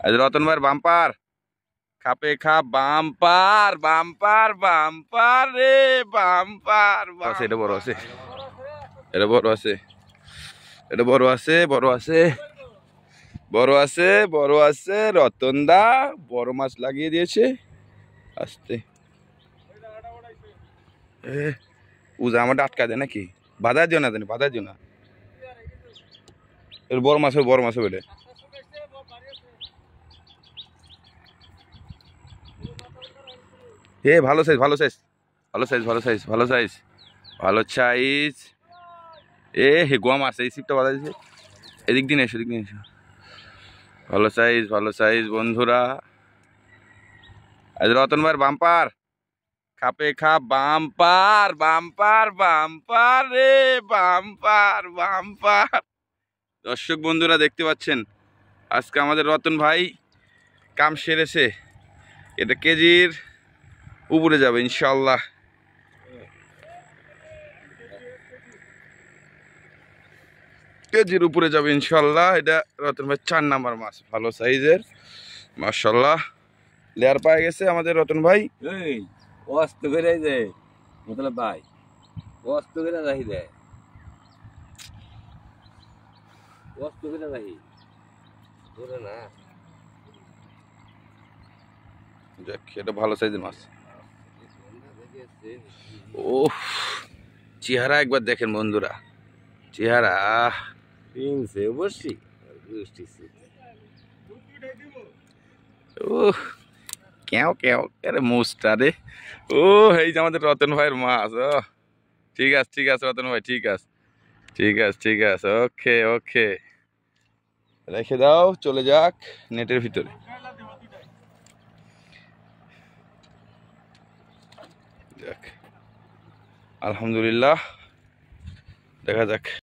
আজ রতন ভাইয়ের বাম্পার খাপে খাপ বাম্পার বাম্পার বাম্পার রে বাম্পার আছে। এটা বড় আছে, এটা বড় আছে, এটা বড় আছে, বড় আছে, বড় আছে, বড় আছে। রতন দা বড় মাছ লাগিয়ে দিয়েছে। আস্তে উজা আমারটা আটকা দেয় নাকি? বাধা দিও না, জানি বাধা দিও না। এর বড় মাছ হবে, বড় মাছ হবে এটা। এ ভালো সাইজ, ভালো সাইজ, ভালো সাইজ, ভালো সাইজ, ভালো সাইজ, ভালো সাইজ। এ হে গোয়া মাছ, এই সিপটা বাধা দিয়েছে। এদিক দিন এসো, এদিক দিন এসো। ভালো সাইজ, ভালো সাইজ বন্ধুরা। আজ রতন ভাইয়ের বাম্পার খাপে খাপ বাম্পার বাম্পার বাম্পার রে বাম্পার বাম্পার। দর্শক বন্ধুরা দেখতে পাচ্ছেন আজকে আমাদের রতন ভাই কাম সেরেছে। এটা কেজির উপরে যাবে ইনশাল্লাহ। কেজির উপরে যাবে ইনশাল্লাহ। এটা রতন ভাই 4 নাম্বার মাছ, ভালো সাইজের মাশাল্লাহ। লেয়ার পায়ে গেছে আমাদের রতন ভাই। এই অস্ত করে দে মতলব ভাই, অস্ত করে রাখি দে, অস্ত করে রাখি ধরে না। দেখ এটা ভালো সাইজের মাছ। ও চেহারা একবার দেখেন বন্ধুরা, চেহারা। তিনশে বসছি ও কেও কেও আরে মোস্টা রে। ও এই যে আমাদের রতন ভাইয়ের মাছ। ও ঠিক আছে, ঠিক আছে রতন ভাই, ঠিক আছে, ঠিক আছে, ঠিক আছে। ওকে ওকে, রেখে দাও, চলে যাক নেটের ভিতরে। যাক আলহামদুলিল্লাহ, দেখা যাক।